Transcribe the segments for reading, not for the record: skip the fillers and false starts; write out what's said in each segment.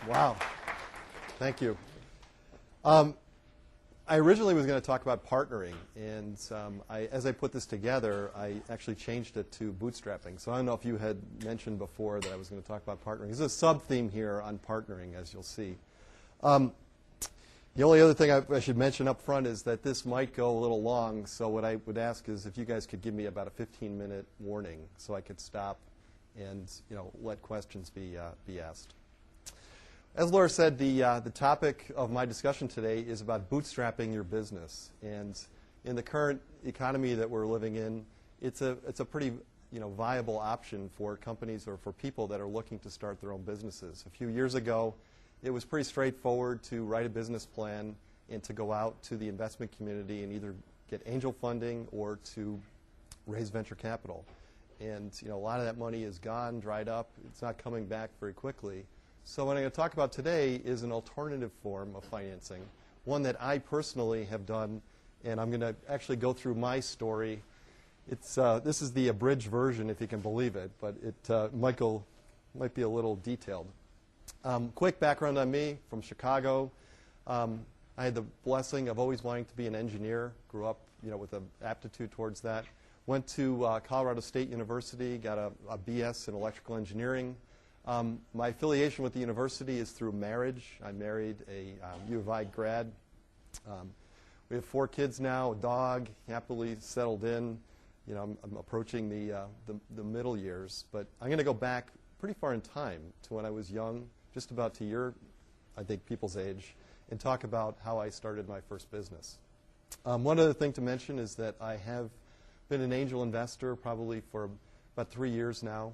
Wow. Thank you. I originally was going to talk about partnering, and as I put this together, I actually changed it to bootstrapping. So I don't know if you had mentioned before that I was going to talk about partnering. There's a sub-theme here on partnering, as you'll see. The only other thing I should mention up front is that this might go a little long, so what I would ask is if you guys could give me about a 15-minute warning so I could stop and let questions be asked. As Laura said, the topic of my discussion today is about bootstrapping your business. And in the current economy that we're living in, it's a pretty viable option for companies or for people that are looking to start their own businesses. A few years ago, it was pretty straightforward to write a business plan and to go out to the investment community and either get angel funding or to raise venture capital. And a lot of that money is gone, dried up. It's not coming back very quickly. So what I'm going to talk about today is an alternative form of financing, one that I personally have done, and I'm going to actually go through my story. This is the abridged version, if you can believe it, but it might be a little detailed. Quick background on me, from Chicago. I had the blessing of always wanting to be an engineer. Grew up with an aptitude towards that. Went to Colorado State University, got a BS in electrical engineering. My affiliation with the university is through marriage. I married a U-of-I grad. We have 4 kids now, a dog, happily settled in. I'm approaching the middle years, but I'm going to go back pretty far in time to when I was young, just about to your, I think, people's age, and talk about how I started my first business. One other thing to mention is that I have been an angel investor probably for about 3 years now.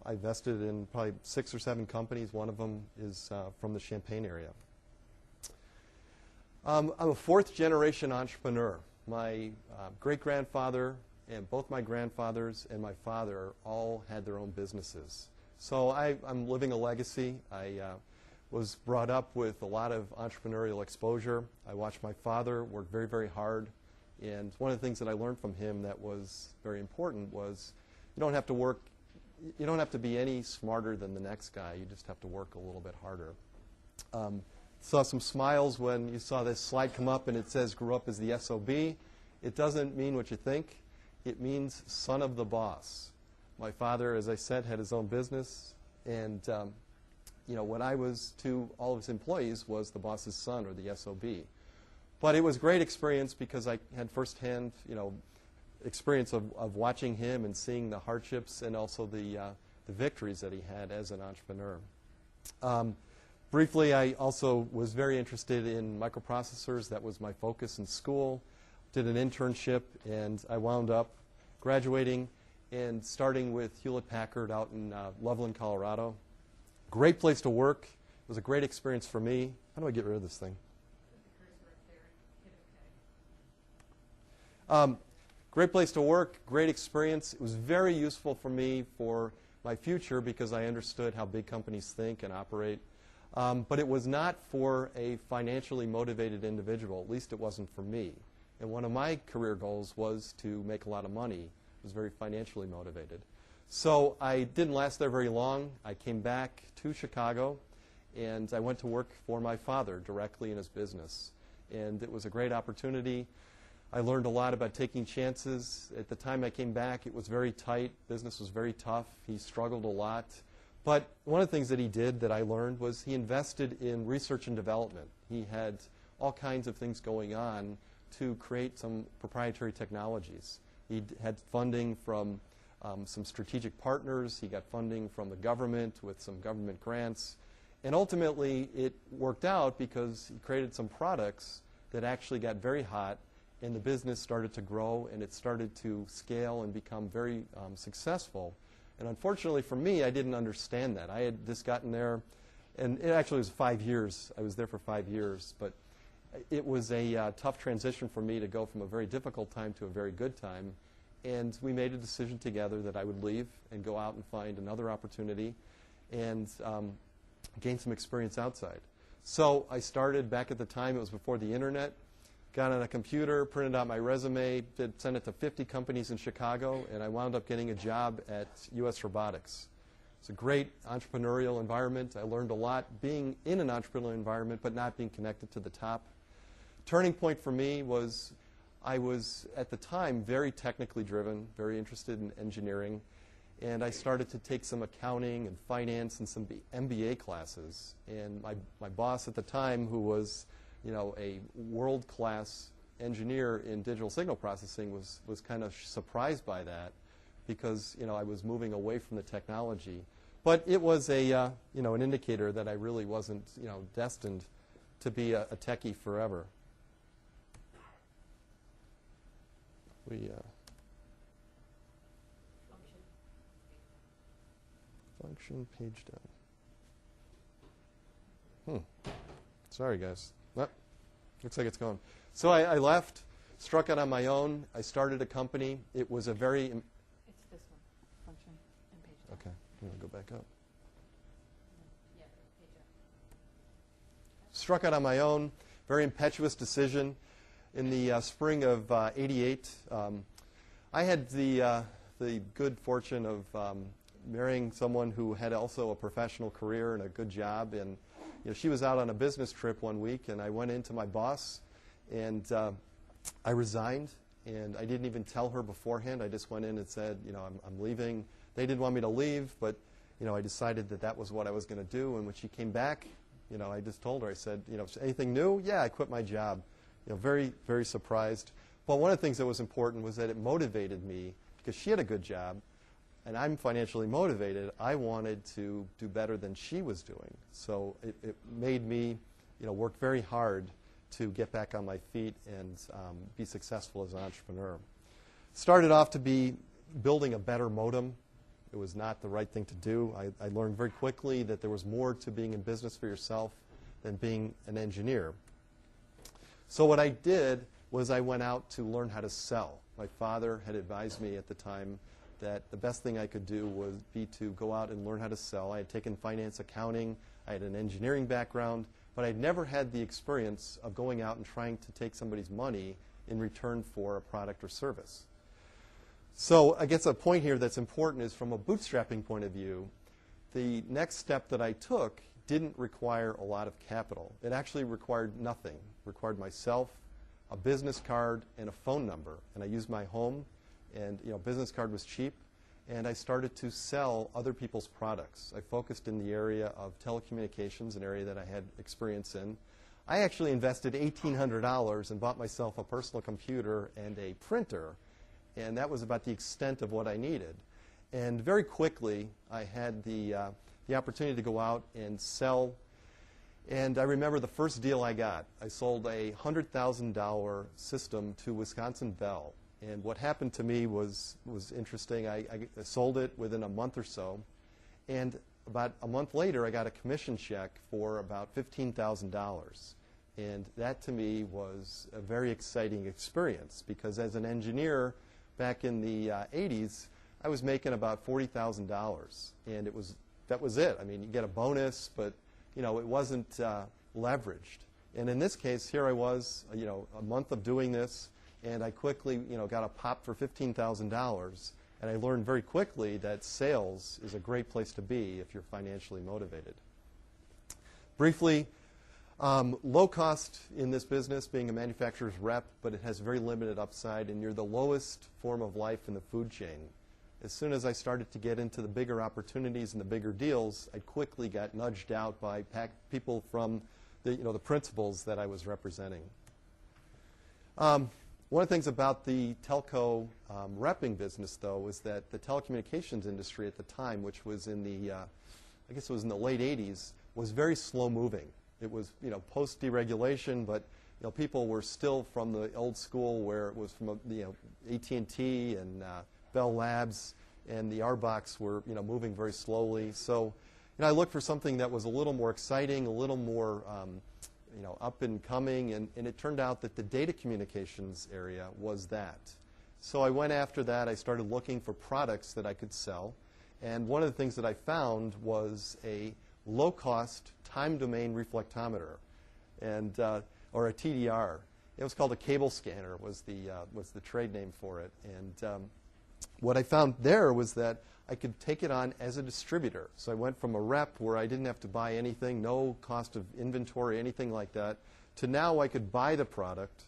I invested in probably 6 or 7 companies. One of them is from the Champaign area. I'm a 4th-generation entrepreneur. My great-grandfather and both my grandfathers and my father all had their own businesses. So I'm living a legacy. I was brought up with a lot of entrepreneurial exposure. I watched my father work very, very hard. And one of the things that I learned from him that was very important was you don't have to be any smarter than the next guy. You just have to work a little bit harder. Saw some smiles when you saw this slide come up and it says grew up as the SOB. It doesn't mean what you think. It means son of the boss. My father, as I said, had his own business, and what I was to all of his employees was the boss's son, or the SOB. But it was a great experience because I had firsthand, experience of watching him and seeing the hardships and also the victories that he had as an entrepreneur. Briefly, I also was very interested in microprocessors. That was my focus in school. Did an internship, and I wound up graduating and starting with Hewlett-Packard out in Loveland, Colorado. Great place to work. It was a great experience for me. How do I get rid of this thing? Great place to work, great experience. It was very useful for me for my future because I understood how big companies think and operate. But it was not for a financially motivated individual. At least it wasn't for me. And one of my career goals was to make a lot of money. I was very financially motivated. So I didn't last there very long. I came back to Chicago, and I went to work for my father directly in his business. And it was a great opportunity. I learned a lot about taking chances. At the time I came back, it was very tight. Business was very tough. He struggled a lot. But one of the things that he did that I learned was he invested in research and development. He had all kinds of things going on to create some proprietary technologies. He had funding from some strategic partners. He got funding from the government with some government grants. And ultimately, it worked out because he created some products that actually got very hot, and the business started to grow, and it started to scale and become very successful. And unfortunately for me, I didn't understand that. I had just gotten there, and it actually was 5 years. I was there for 5 years, but it was a tough transition for me to go from a very difficult time to a very good time. And we made a decision together that I would leave and go out and find another opportunity and gain some experience outside. So I started back at the time, it was before the internet, got on a computer, printed out my resume, sent it to 50 companies in Chicago, and I wound up getting a job at US Robotics. It's a great entrepreneurial environment. I learned a lot being in an entrepreneurial environment, but not being connected to the top. Turning point for me was I was, at the time, very technically driven, very interested in engineering, and I started to take some accounting and finance and some MBA classes. And my boss at the time, who was, a world-class engineer in digital signal processing, was kind of surprised by that, because I was moving away from the technology. But it was an indicator that I really wasn't destined to be a techie forever. Function page down. Sorry, guys. Looks like it's going. So I left, struck out on my own. I started a company. It was a very... It's this one, function and page down. Okay, I'm going to go back up. Yeah, page up. Struck out on my own, very impetuous decision. In the spring of '88, I had the good fortune of marrying someone who had also a professional career and a good job. And she was out on a business trip one week, and I went into my boss, and I resigned. And I didn't even tell her beforehand. I just went in and said, I'm leaving. They didn't want me to leave, but I decided that was what I was going to do. And when she came back, I just told her, I said, anything new? Yeah, I quit my job. Very, very surprised. But one of the things that was important was that it motivated me, because she had a good job, and I'm financially motivated. I wanted to do better than she was doing. So it made me, work very hard to get back on my feet and be successful as an entrepreneur. Started off to be building a better modem. It was not the right thing to do. I learned very quickly that there was more to being in business for yourself than being an engineer. So what I did was I went out to learn how to sell. My father had advised me at the time that the best thing I could do would be to go out and learn how to sell. I had taken finance accounting. I had an engineering background, but I'd never had the experience of going out and trying to take somebody's money in return for a product or service. So I guess a point here that's important is, from a bootstrapping point of view, the next step that I took didn't require a lot of capital. It actually required nothing. It required myself, a business card, and a phone number. And I used my home, and business card was cheap, and I started to sell other people's products. I focused in the area of telecommunications, an area that I had experience in. I actually invested $1,800 and bought myself a personal computer and a printer, and that was about the extent of what I needed. And very quickly, I had the opportunity to go out and sell. And I remember the first deal I got. I sold a $100,000 system to Wisconsin Bell. And what happened to me was interesting. I sold it within a month or so. And about a month later, I got a commission check for about $15,000. And that, to me, was a very exciting experience, because as an engineer back in the 80s, I was making about $40,000. And that was it. I mean, you get a bonus, but it wasn't leveraged. And in this case, here I was, a month of doing this, and I quickly, got a pop for $15,000. And I learned very quickly that sales is a great place to be if you're financially motivated. Briefly, low cost in this business, being a manufacturer's rep, but it has very limited upside, and you're the lowest form of life in the food chain. As soon as I started to get into the bigger opportunities and the bigger deals, I quickly got nudged out by people from the principals that I was representing. One of the things about the telco repping business, though, was that the telecommunications industry at the time, which was in the, I guess it was in the late 80s, was very slow moving. It was, post-deregulation, but people were still from the old school, where it was from AT&T and Bell Labs, and the R-Box were moving very slowly. So I looked for something that was a little more exciting, a little more up and coming, and it turned out that the data communications area was that. So I went after that. I started looking for products that I could sell, and one of the things that I found was a low-cost time domain reflectometer, and or a TDR. It was called a cable scanner, was the trade name for it. And what I found there was that I could take it on as a distributor. So I went from a rep where I didn't have to buy anything, no cost of inventory, anything like that, to now I could buy the product,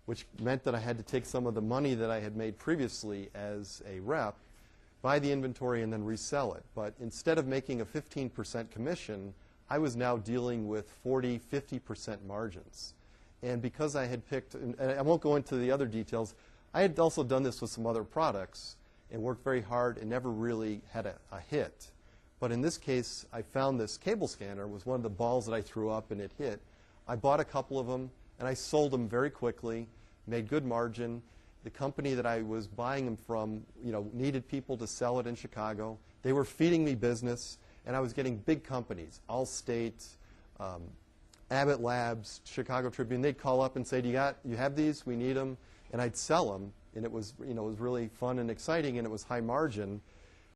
which meant that I had to take some of the money that I had made previously as a rep, buy the inventory, and then resell it. But instead of making a 15% commission, I was now dealing with 40, 50% margins. And because I had picked, and I won't go into the other details, I had also done this with some other products and worked very hard and never really had a hit. But in this case, I found this cable scanner was one of the balls that I threw up and it hit. I bought a couple of them and I sold them very quickly, made good margin. The company that I was buying them from, needed people to sell it in Chicago. They were feeding me business, and I was getting big companies, Allstate, Abbott Labs, Chicago Tribune. They'd call up and say, "You have these? We need them." And I'd sell them, and it was, it was really fun and exciting, and it was high margin.